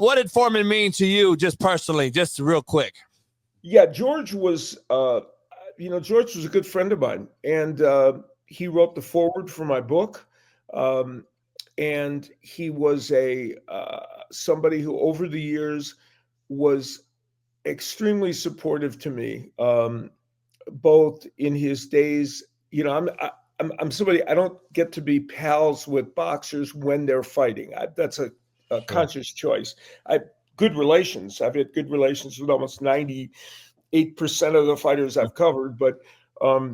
what did Foreman mean to you, just personally, just real quick? Yeah, George was, George was a good friend of mine, and he wrote the foreword for my book, and he was somebody who, over the years, was extremely supportive to me, both in his days. I'm somebody, I don't get to be pals with boxers when they're fighting. That's a conscious choice. Good relations. I've had good relations with almost 98% of the fighters I've covered, but I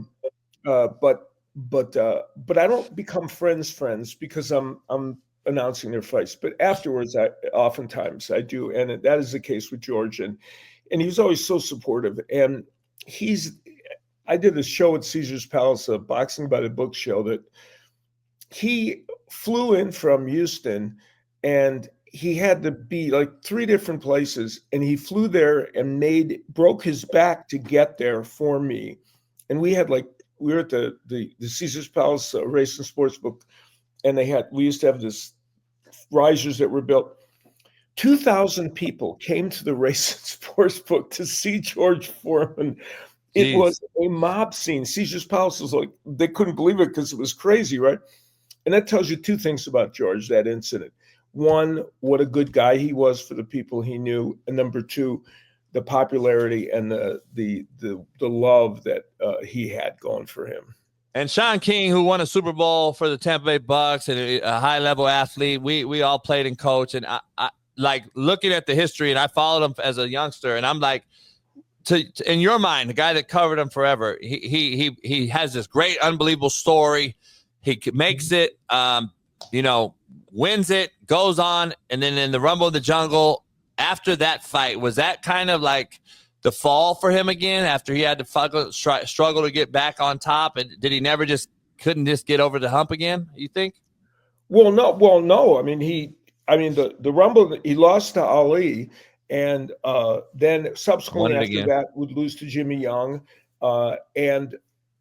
don't become friends because I'm announcing their fights. But afterwards, oftentimes I do, and that is the case with George, and he was always so supportive. And I did a show at Caesar's Palace, a Boxing by the Book show, that he flew in from Houston, and he had to be like 3 different places, and he flew there and broke his back to get there for me. And we were at the Caesar's Palace Race and Sports Book, and we used to have this risers that were built. 2,000 people came to the Race and Sports Book to see George Foreman. It Jeez. Was a mob scene. Caesar's Palace was like, they couldn't believe it because it was crazy, right? And that tells you 2 things about George, that incident. One, what a good guy he was for the people he knew, and number 2, the popularity and the love that he had going for him. And Shaun King, who won a Super Bowl for the Tampa Bay Bucks and a high-level athlete, we all played and coached. And I like looking at the history, and I followed him as a youngster, and I'm like, in your mind, the guy that covered him forever, he has this great, unbelievable story. He makes it, wins it, goes on, and then in the Rumble of the Jungle, after that fight, was that kind of like the fall for him again after he had to struggle to get back on top? And did he never couldn't get over the hump again, you think? Well, no. I mean, the Rumble, he lost to Ali, and then subsequently after that would lose to Jimmy Young, and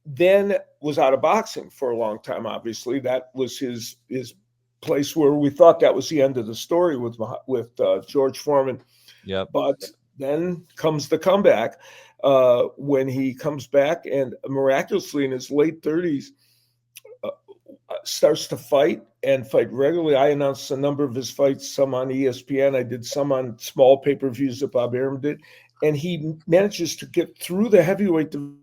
then was out of boxing for a long time. Obviously, that was his place where we thought that was the end of the story with George Foreman. Yeah. But then comes the comeback when he comes back and miraculously in his late 30s starts to fight regularly. I announced a number of his fights, some on ESPN. I did some on small pay-per-views that Bob Arum did. And he manages to get through the heavyweight division.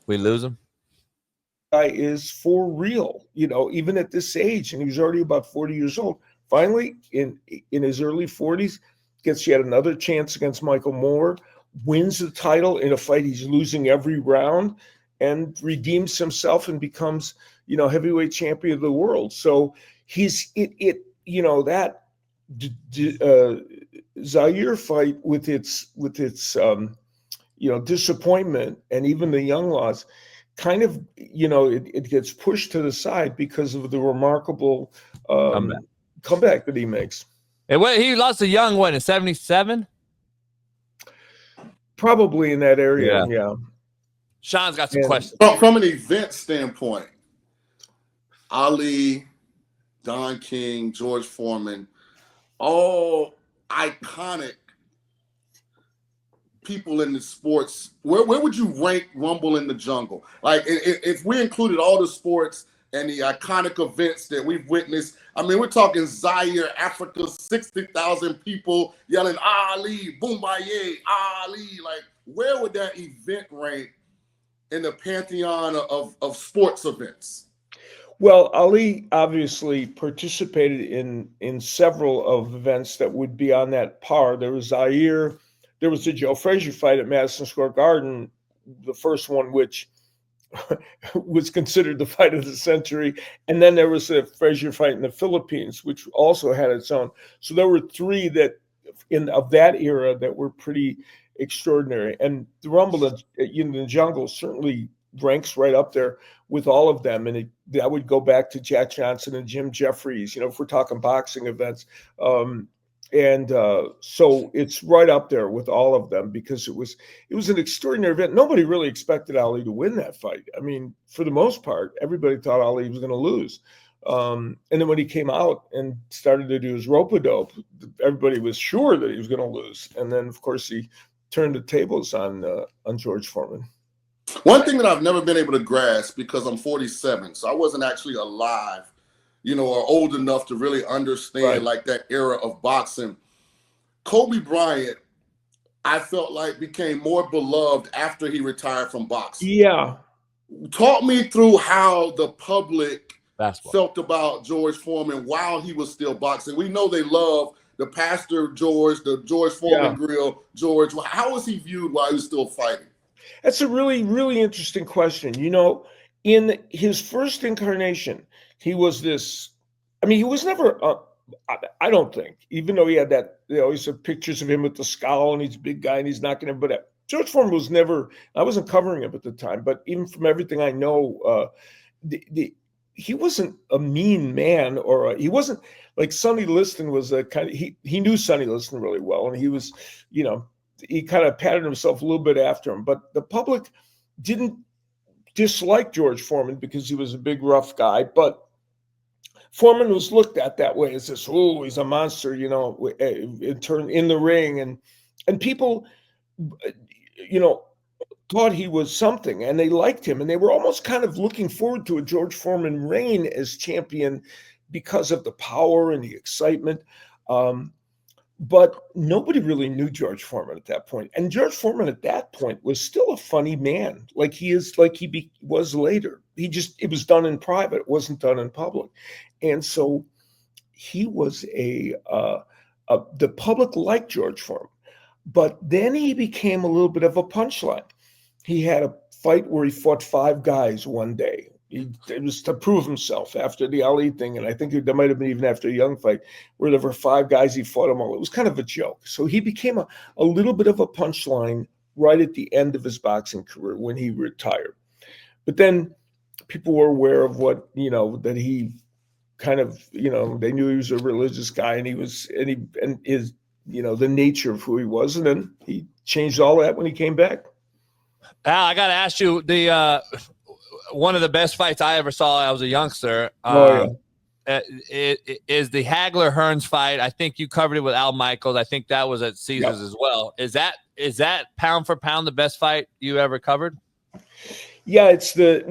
We lose him? Guy is for real, even at this age. And he was already about 40 years old. Finally, in his early 40s, gets yet another chance against Michael Moore, wins the title in a fight he's losing every round, and redeems himself and becomes, heavyweight champion of the world. So that Zaire fight with its disappointment and even the Young loss kind of, it gets pushed to the side because of the remarkable comeback that he makes. And he lost to Young, in 77? Probably in that area, yeah. Shaun's got some questions. From an event standpoint, Ali, Don King, George Foreman, all iconic people in the sports. Where would you rank Rumble in the Jungle? Like, if we included all the sports and the iconic events that we've witnessed, I mean, we're talking Zaire, Africa, 60,000 people yelling, Ali, Boombaye, Ali. Like, where would that event rank in the pantheon of sports events? Well, Ali obviously participated in several of events that would be on that par. There was Zaire. There was the Joe Frazier fight at Madison Square Garden, the first one, which was considered the fight of the century. And then there was a Frazier fight in the Philippines, which also had its own. So there were 3 of that era that were pretty extraordinary. And the Rumble in the Jungle certainly ranks right up there with all of them. And I would go back to Jack Johnson and Jim Jeffries, if we're talking boxing events. And so it's right up there with all of them because it was an extraordinary event. Nobody really expected Ali to win that fight. I mean, for the most part, everybody thought Ali was going to lose. And then when he came out and started to do his rope-a-dope, everybody was sure that he was going to lose. And then, of course, he turned the tables on George Foreman. One thing that I've never been able to grasp, because I'm 47, so I wasn't actually alive, or old enough to really understand like that era of boxing. Kobe Bryant, I felt like became more beloved after he retired from boxing. Yeah. Talk me through how the public Basketball felt about George Foreman while he was still boxing. We know they love the Pastor George, the George Foreman grill, George. How was he viewed while he was still fighting? That's a really, really interesting question. In his first incarnation, he was this, he was never, I don't think, even though he had that, they always have pictures of him with the scowl and he's a big guy and he's knocking everybody out. George Foreman was never, I wasn't covering him at the time, but even from everything I know, he wasn't a mean man, he wasn't like Sonny Liston was a kind of, he knew Sonny Liston really well. And he was, he kind of patted himself a little bit after him, but the public didn't dislike George Foreman because he was a big, rough guy. But Foreman was looked at that way as this, he's a monster, in the ring. And people, thought he was something and they liked him. And they were almost kind of looking forward to a George Foreman reign as champion because of the power and the excitement. But nobody really knew George Foreman at that point. And George Foreman at that point was still a funny man, like he was later. It was done in private. It wasn't done in public. And so he was the public liked George Foreman. But then he became a little bit of a punchline. He had a fight where he fought 5 guys one day. It was to prove himself after the Ali thing, and I think there might have been even after a Young fight, where there were 5 guys, he fought them all. It was kind of a joke. So he became a little bit of a punchline right at the end of his boxing career when he retired. But then people were aware of what, that he kind of, they knew he was a religious guy, and his, the nature of who he was, and then he changed all that when he came back. Al, I got to ask you, one of the best fights I ever saw, I was a youngster, it is the Hagler-Hearns fight. I think you covered it with Al Michaels. I think that was at Caesars as well. Is that pound for pound the best fight you ever covered? Yeah, it's that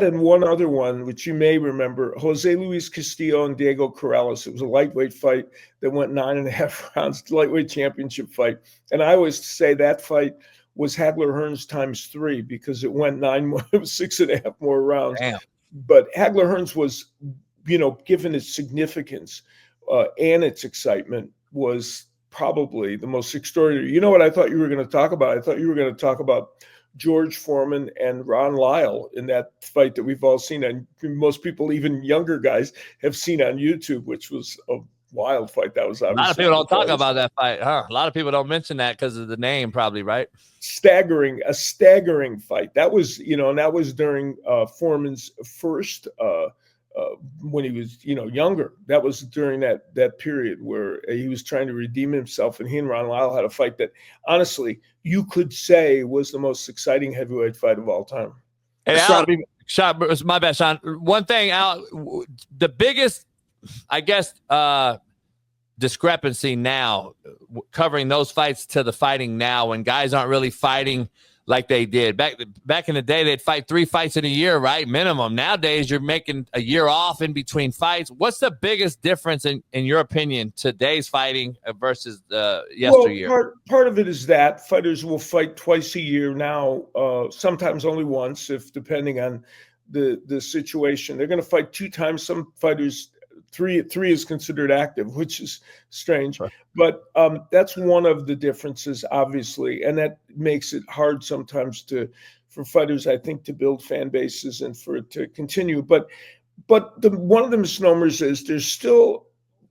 and one other one, which you may remember, Jose Luis Castillo and Diego Corrales. It was a lightweight fight that went 9.5 rounds, lightweight championship fight. And I always say that fight was Hagler-Hearns times 3 because it went 9 more, it was 6.5 more rounds. Damn. But Hagler-Hearns was, given its significance and its excitement, was probably the most extraordinary. You know what I thought you were going to talk about? I thought you were going to talk about George Foreman and Ron Lyle in that fight that we've all seen, and most people, even younger guys, have seen on YouTube, which was a wild fight. That was obviously a lot of people don't talk about that fight, huh? A lot of people don't mention that because of the name, probably, right? A staggering fight. That was, and that was during Foreman's first, when he was, younger. That was during that period where he was trying to redeem himself, and he and Ron Lyle had a fight that, honestly, you could say was the most exciting heavyweight fight of all time. And Shaun, it was my bad, Shaun. One thing, Al, the biggest, I guess, discrepancy now, covering those fights to the fighting now, when guys aren't really fighting like they did back in the day. They'd fight 3 fights in a year, right? Minimum. Nowadays, you're making a year off in between fights. What's the biggest difference in your opinion, today's fighting versus yesteryear? Well, part of it is that fighters will fight twice a year now, sometimes only once, if depending on the situation. They're going to fight 2 times. Some fighters, three is considered active, which is strange. Right. But that's one of the differences, obviously, and that makes it hard sometimes for fighters, I think, to build fan bases and for it to continue. But one of the misnomers is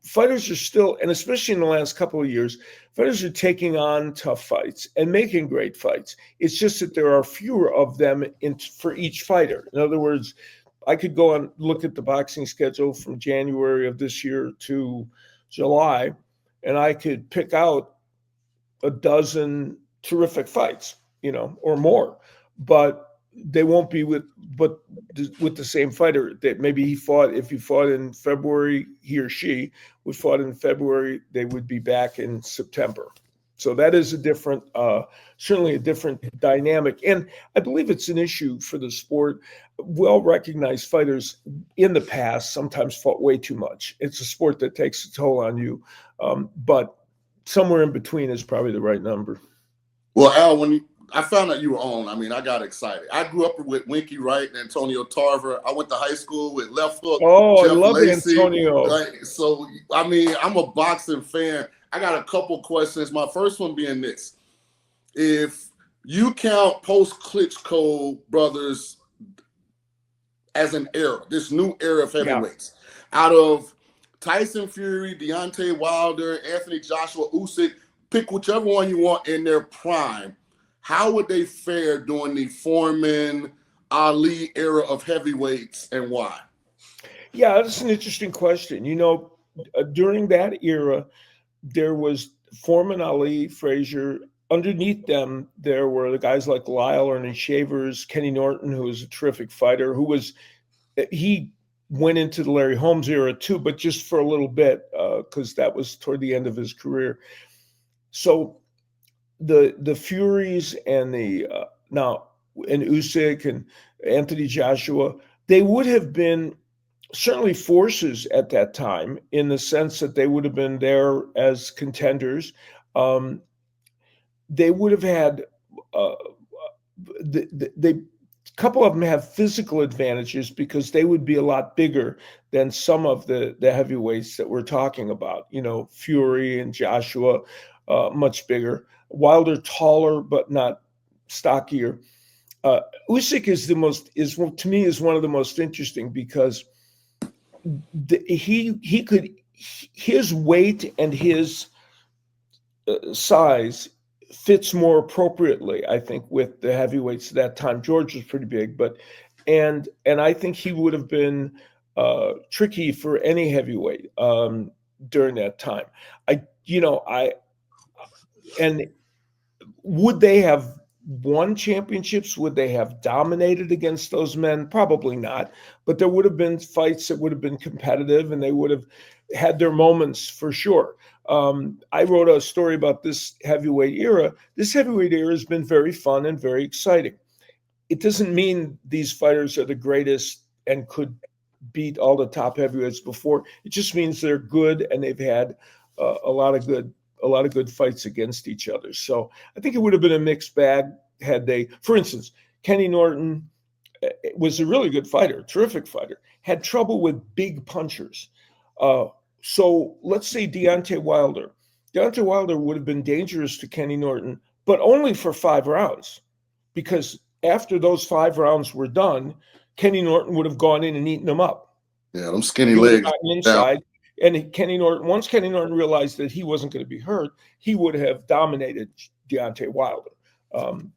fighters are still, and especially in the last couple of years, fighters are taking on tough fights and making great fights. It's just that there are fewer of them for each fighter. In other words, I could go and look at the boxing schedule from January of this year to July, and I could pick out a dozen terrific fights, or more, but they won't be with the same fighter that maybe if he fought in February, he or she would fought in February, they would be back in September. So that is certainly a different dynamic. And I believe it's an issue for the sport. Well-recognized fighters in the past sometimes fought way too much. It's a sport that takes a toll on you. But somewhere in between is probably the right number. Well, Al, when I found out you were on, I got excited. I grew up with Winky Wright and Antonio Tarver. I went to high school with Left Hook. Oh, Jeff I love Lacey. Antonio. Right? So, I'm a boxing fan. I got a couple questions. My first one being this. If you count post-Klitschko brothers as an era, this new era of heavyweights, out of Tyson Fury, Deontay Wilder, Anthony Joshua, Usyk, pick whichever one you want in their prime, how would they fare during the Foreman, Ali era of heavyweights, and why? Yeah, that's an interesting question. During that era, there was Foreman, Ali, Frazier. Underneath them, there were the guys like Lyle, Ernie Shavers, Kenny Norton, who was a terrific fighter, he went into the Larry Holmes era too, but just for a little bit, because that was toward the end of his career. So the Furies and and Usyk and Anthony Joshua, they would have been certainly forces at that time in the sense that they would have been there as contenders. They would have had a couple of them have physical advantages because they would be a lot bigger than some of the heavyweights that we're talking about. Fury and Joshua, much bigger. Wilder taller but not stockier. Usyk is to me one of the most interesting because his weight and his size fits more appropriately, I think, with the heavyweights at that time. George was pretty big, and I think he would have been tricky for any heavyweight during that time. And would they have won championships? Would they have dominated against those men? Probably not. But there would have been fights that would have been competitive, and they would have had their moments for sure. I wrote a story about this heavyweight era. This heavyweight era has been very fun and very exciting. It doesn't mean these fighters are the greatest and could beat all the top heavyweights before. It just means they're good and they've had a lot of good fights against each other. So I think it would have been a mixed bag had they, for instance, Kenny Norton was a really good fighter, terrific fighter, had trouble with big punchers. So let's say Deontay Wilder. Deontay Wilder would have been dangerous to Kenny Norton, but only for 5 rounds, because after those 5 rounds were done, Kenny Norton would have gone in and eaten him up. Yeah, them skinny legs. Inside. Yeah. And once Kenny Norton realized that he wasn't going to be hurt, he would have dominated Deontay Wilder. And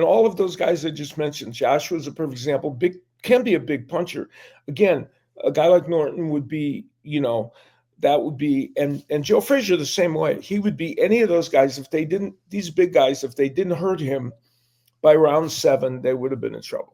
all of those guys I just mentioned, Joshua's a perfect example. Can be a big puncher. Again, a guy like Norton would be, that would be, and Joe Frazier the same way. He would be any of those guys these big guys, if they didn't hurt him by round 7, they would have been in trouble.